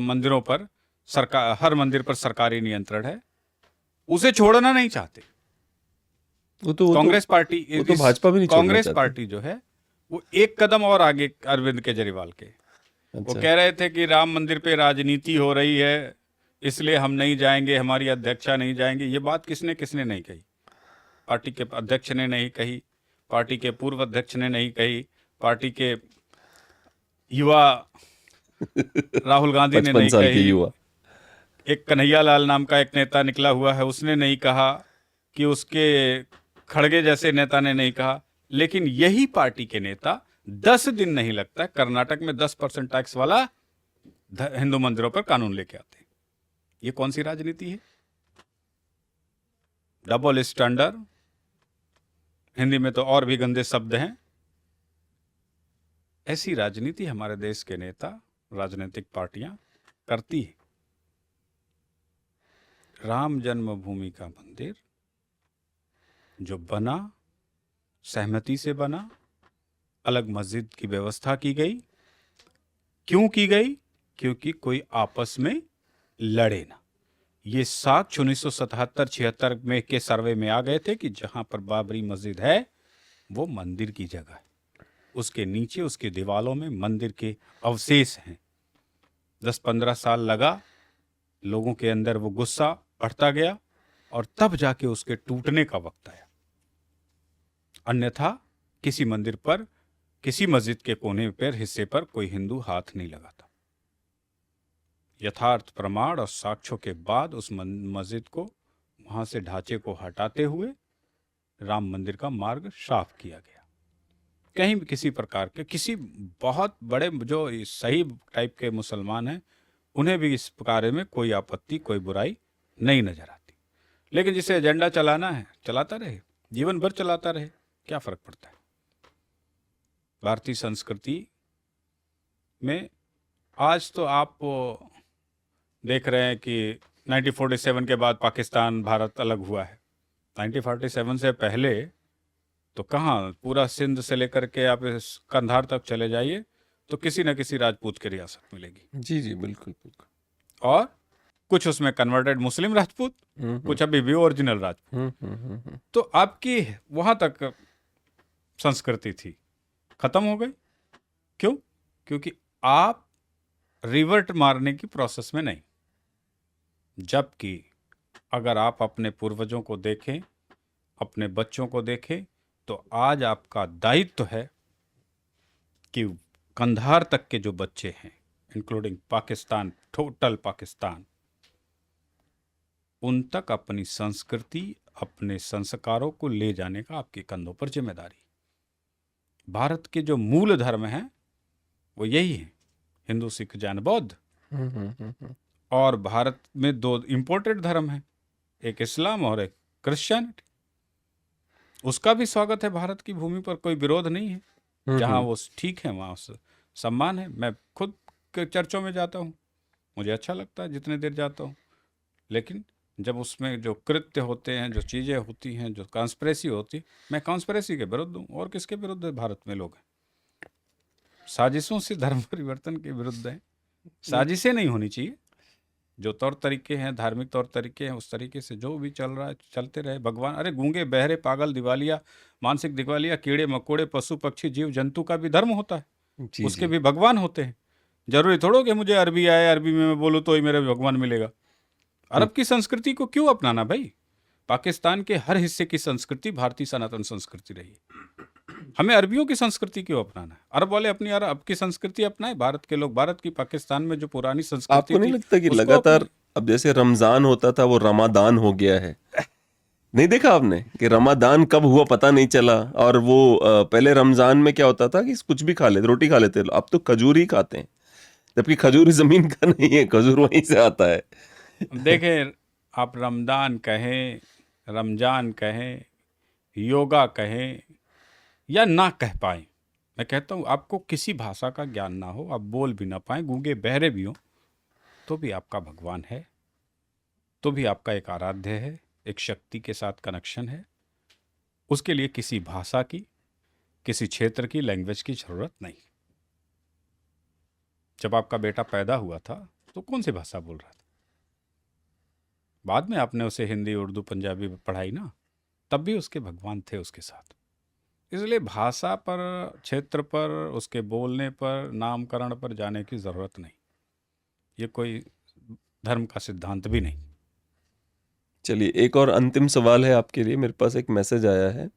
मंदिरों पर सरकार, हर मंदिर पर सरकारी नियंत्रण है, उसे छोड़ना नहीं चाहते। कांग्रेस पार्टी, वो तो भाजपा भी नहीं छोड़ना कांग्रेस चाहती। पार्टी जो है वो एक कदम और आगे अरविंद केजरीवाल के। वो अच्छा। कह रहे थे कि राम मंदिर पे राजनीति हो रही है, इसलिए हम नहीं जाएंगे, हमारी अध्यक्षा नहीं जाएंगे। ये बात किसने किसने नहीं कही? पार्टी के अध्यक्ष ने नहीं कही, पार्टी के पूर्व अध्यक्ष ने नहीं कही, पार्टी के युवा राहुल गांधी ने 55 नहीं साल के कही, युवा। एक कन्हैया लाल नाम का एक नेता निकला हुआ है, उसने नहीं कहा, कि उसके खड़गे जैसे नेता ने नहीं कहा। लेकिन यही पार्टी के नेता 10 दिन नहीं लगता है कर्नाटक में 10% टैक्स वाला हिंदू मंदिरों पर कानून लेके आते हैं। ये कौन सी राजनीति है? डबल स्टैंडर्ड, हिंदी में तो और भी गंदे शब्द हैं। ऐसी राजनीति हमारे देश के नेता, राजनीतिक पार्टियां करती है। राम जन्मभूमि का मंदिर जो बना, सहमति से बना, अलग मस्जिद की व्यवस्था की गई। क्यों की गई? क्योंकि कोई आपस में लड़े ना। ये साक्ष्य 1977-76 में के सर्वे में आ गए थे कि जहां पर बाबरी मस्जिद है वो मंदिर की जगह है, उसके नीचे उसके दीवालों में मंदिर के अवशेष हैं। 10-15 साल लगा, लोगों के अंदर वो गुस्सा बढ़ता गया और तब जाके उसके टूटने का वक्त आया। अन्यथा किसी मंदिर पर, किसी मस्जिद के कोने पर, हिस्से पर कोई हिंदू हाथ नहीं लगाता। यथार्थ प्रमाण और साक्ष्यों के बाद उस मस्जिद को, वहां से ढांचे को हटाते हुए राम मंदिर का मार्ग साफ किया गया। कहीं भी किसी प्रकार के, किसी बहुत बड़े जो सही टाइप के मुसलमान हैं, उन्हें भी इस कार्य में कोई आपत्ति, कोई बुराई नहीं नजर आती। लेकिन जिसे एजेंडा चलाना है चलाता रहे, जीवन भर चलाता रहे, क्या फर्क पड़ता है? भारतीय संस्कृति में आज तो आप देख रहे हैं कि 1947 के बाद पाकिस्तान भारत अलग हुआ है। 1947 से पहले तो कहाँ, पूरा सिंध से लेकर के आप इस कंधार तक चले जाइए तो किसी न किसी राजपूत की रियासत मिलेगी। जी जी, बिल्कुल बिल्कुल। और कुछ उसमें कन्वर्टेड मुस्लिम राजपूत, कुछ अभी भी ओरिजिनल राजपूत। तो आपकी वहां तक संस्कृति थी, खत्म हो गई। क्यों? क्योंकि आप रिवर्ट मारने की प्रोसेस में नहीं। जबकि अगर आप अपने पूर्वजों को देखें, अपने बच्चों को देखें, तो आज आपका दायित्व है कि कंधार तक के जो बच्चे हैं, इंक्लूडिंग पाकिस्तान, टोटल पाकिस्तान, उन तक अपनी संस्कृति, अपने संस्कारों को ले जाने का आपके कंधों पर जिम्मेदारी। भारत के जो मूल धर्म हैं वो यही है, हिंदू, सिख, जैन, बौद्ध। और भारत में 2 इंपोर्टेड धर्म हैं, एक इस्लाम और एक क्रिश्चियनिटी। उसका भी स्वागत है भारत की भूमि पर, कोई विरोध नहीं है। जहां वो ठीक है वहां सम्मान है। मैं खुद चर्चों में जाता हूं, मुझे अच्छा लगता है जितने देर जाता हूं। लेकिन जब उसमें जो कृत्य होते हैं, जो चीज़ें होती हैं, जो कॉन्स्पिरेसी होती, मैं कॉन्स्पिरेसी के विरुद्ध हूँ। और किसके विरुद्ध है भारत में लोग? साजिशों से धर्म परिवर्तन के विरुद्ध हैं। साजिशें नहीं होनी चाहिए। जो तौर तरीके हैं, धार्मिक तौर तरीके हैं, उस तरीके से जो भी चल रहा है चलते रहे। भगवान, अरे गूंगे, बहरे, पागल, दिवालिया, मानसिक दिवालिया, कीड़े मकोड़े, पशु पक्षी, जीव जंतु का भी धर्म होता है। जी, उसके जी। भी भगवान होते हैं। जरूरी थोड़ो कि मुझे अरबी आए, अरबी में मैं बोलूँ तो ही मेरा भगवान मिलेगा। अरब की संस्कृति को क्यों अपनाना भाई? पाकिस्तान के हर हिस्से की संस्कृति भारतीय सनातन संस्कृति रही है। हमें अरबियों की संस्कृति क्यों अपनाना है? अरब वाले अपनी अरब की संस्कृति अपनाए, भारत के लोग भारत की, पाकिस्तान में जो पुरानी संस्कृति आपको नहीं थी, लगता कि उसको लगातार अब जैसे रमजान होता था वो रमादान हो गया है? नहीं देखा आपने कि रमादान कब हुआ पता नहीं चला? और वो पहले रमजान में क्या होता था कि कुछ भी खा लेते, रोटी खा लेते, अब तो खजूर ही खाते हैं, जबकि खजूर जमीन का नहीं है, खजूर वहीं से आता है। देखें, आप रमदान कहें, रमजान कहें, योगा कहें या ना कह पाए, मैं कहता हूँ आपको किसी भाषा का ज्ञान ना हो, आप बोल भी ना पाए, गूंगे बहरे भी हो, तो भी आपका भगवान है, तो भी आपका एक आराध्य है, एक शक्ति के साथ कनेक्शन है। उसके लिए किसी भाषा की, किसी क्षेत्र की, लैंग्वेज की जरूरत नहीं। जब आपका बेटा पैदा हुआ था तो कौन सी भाषा बोल रहा था? बाद में आपने उसे हिंदी, उर्दू, पंजाबी पढ़ाई ना, तब भी उसके भगवान थे उसके साथ। इसलिए भाषा पर, क्षेत्र पर, उसके बोलने पर, नामकरण पर जाने की ज़रूरत नहीं। ये कोई धर्म का सिद्धांत भी नहीं। चलिए, एक और अंतिम सवाल है आपके लिए। मेरे पास एक मैसेज आया है,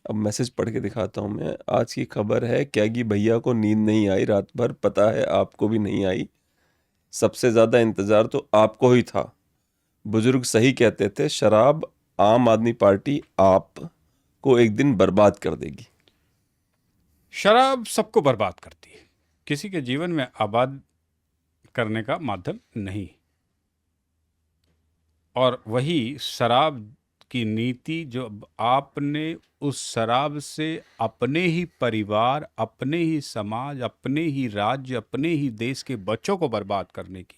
अब मैसेज पढ़ के दिखाता हूँ मैं। आज की खबर है, त्यागी भैया को नींद नहीं आई रात भर, पता है आपको भी नहीं आई। सबसे ज़्यादा इंतज़ार तो आपको ही था। बुजुर्ग सही कहते थे, शराब आम आदमी पार्टी आप को एक दिन बर्बाद कर देगी। शराब सबको बर्बाद करती है, किसी के जीवन में आबाद करने का माध्यम नहीं। और वही शराब की नीति जो आपने उस शराब से अपने ही परिवार, अपने ही समाज, अपने ही राज्य, अपने ही देश के बच्चों को बर्बाद करने की,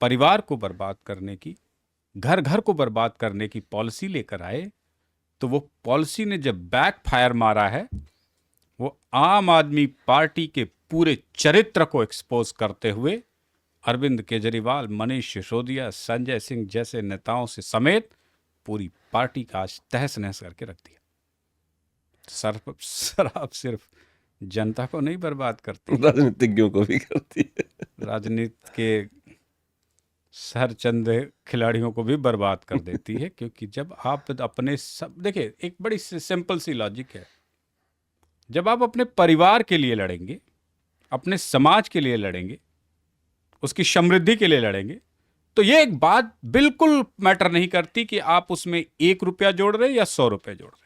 परिवार को बर्बाद करने की, घर घर को बर्बाद करने की पॉलिसी लेकर आए, तो वो पॉलिसी ने जब बैक फायर मारा है, वो आम आदमी पार्टी के पूरे चरित्र को एक्सपोज करते हुए अरविंद केजरीवाल, मनीष सिसोदिया, संजय सिंह जैसे नेताओं से समेत पूरी पार्टी का आज तहस नहस करके रख दिया। शराब सिर्फ जनता को नहीं बर्बाद करती, राजनीतिज्ञों को भी करती है। राजनीति के सरचंद खिलाड़ियों को भी बर्बाद कर देती है। क्योंकि जब आप अपने सब, देखिए एक बड़ी सिंपल सी लॉजिक है, जब आप अपने परिवार के लिए लड़ेंगे, अपने समाज के लिए लड़ेंगे, उसकी समृद्धि के लिए लड़ेंगे, तो ये एक बात बिल्कुल मैटर नहीं करती कि आप उसमें 1 रुपया जोड़ रहे हैं या 100 रुपये जोड़ रहे हैं।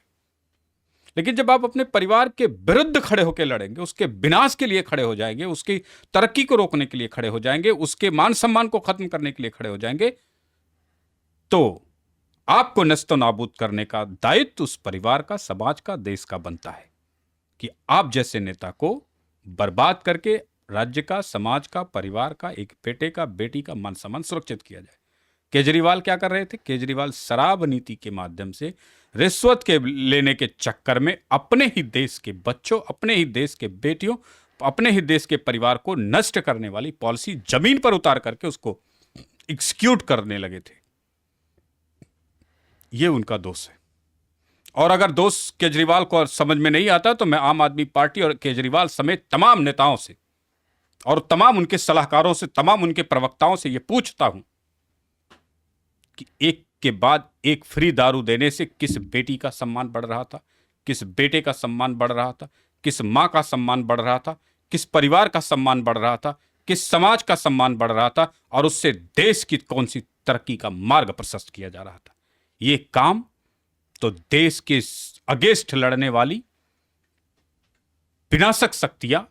लेकिन जब आप अपने परिवार के विरुद्ध खड़े होकर लड़ेंगे, उसके विनाश के लिए खड़े हो जाएंगे, उसकी तरक्की को रोकने के लिए खड़े हो जाएंगे, उसके मान सम्मान को खत्म करने के लिए खड़े हो जाएंगे, तो आपको नस्तो नाबूद करने का दायित्व उस परिवार का, समाज का, देश का बनता है कि आप जैसे नेता को बर्बाद करके राज्य का, समाज का, परिवार का, एक बेटे का, बेटी का मान सम्मान सुरक्षित किया जाए। केजरीवाल क्या कर रहे थे? केजरीवाल शराब नीति के माध्यम से रिश्वत के लेने के चक्कर में अपने ही देश के बच्चों, अपने ही देश के बेटियों, अपने ही देश के परिवार को नष्ट करने वाली पॉलिसी जमीन पर उतार करके उसको एग्जीक्यूट करने लगे थे। ये उनका दोष है। और अगर दोष केजरीवाल को समझ में नहीं आता तो मैं आम आदमी पार्टी और केजरीवाल समेत तमाम नेताओं से और तमाम उनके सलाहकारों से, तमाम उनके प्रवक्ताओं से यह पूछता हूं कि एक के बाद एक फ्री दारू देने से किस बेटी का सम्मान बढ़ रहा था, किस बेटे का सम्मान बढ़ रहा था, किस मां का सम्मान बढ़ रहा था, किस परिवार का सम्मान बढ़ रहा था, किस समाज का सम्मान बढ़ रहा था, और उससे देश की कौन सी तरक्की का मार्ग प्रशस्त किया जा रहा था। ये काम तो देश के अगेंस्ट लड़ने वाली विनाशक शक्तियां,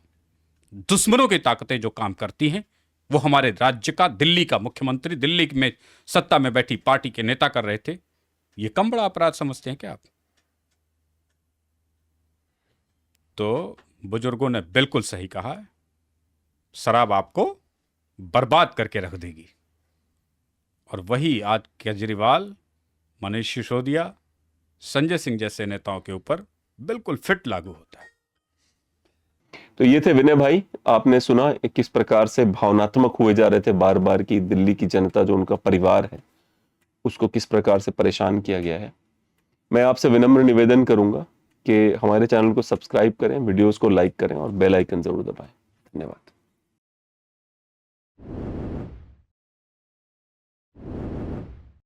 दुश्मनों की ताकतें जो काम करती हैं, वो हमारे राज्य का, दिल्ली का मुख्यमंत्री, दिल्ली में सत्ता में बैठी पार्टी के नेता कर रहे थे। ये कम बड़ा अपराध समझते हैं क्या आप? तो बुजुर्गों ने बिल्कुल सही कहा है, शराब आपको बर्बाद करके रख देगी। और वही आज केजरीवाल, मनीष सिसोदिया, संजय सिंह जैसे नेताओं के ऊपर बिल्कुल फिट लागू होता है। तो ये थे विनय भाई। आपने सुना किस प्रकार से भावनात्मक हुए जा रहे थे बार बार की दिल्ली की जनता, जो उनका परिवार है उसको किस प्रकार से परेशान किया गया है। मैं आपसे विनम्र निवेदन करूंगा कि हमारे चैनल को सब्सक्राइब करें, वीडियोस को लाइक करें और बेल आइकन जरूर दबाएं। धन्यवाद।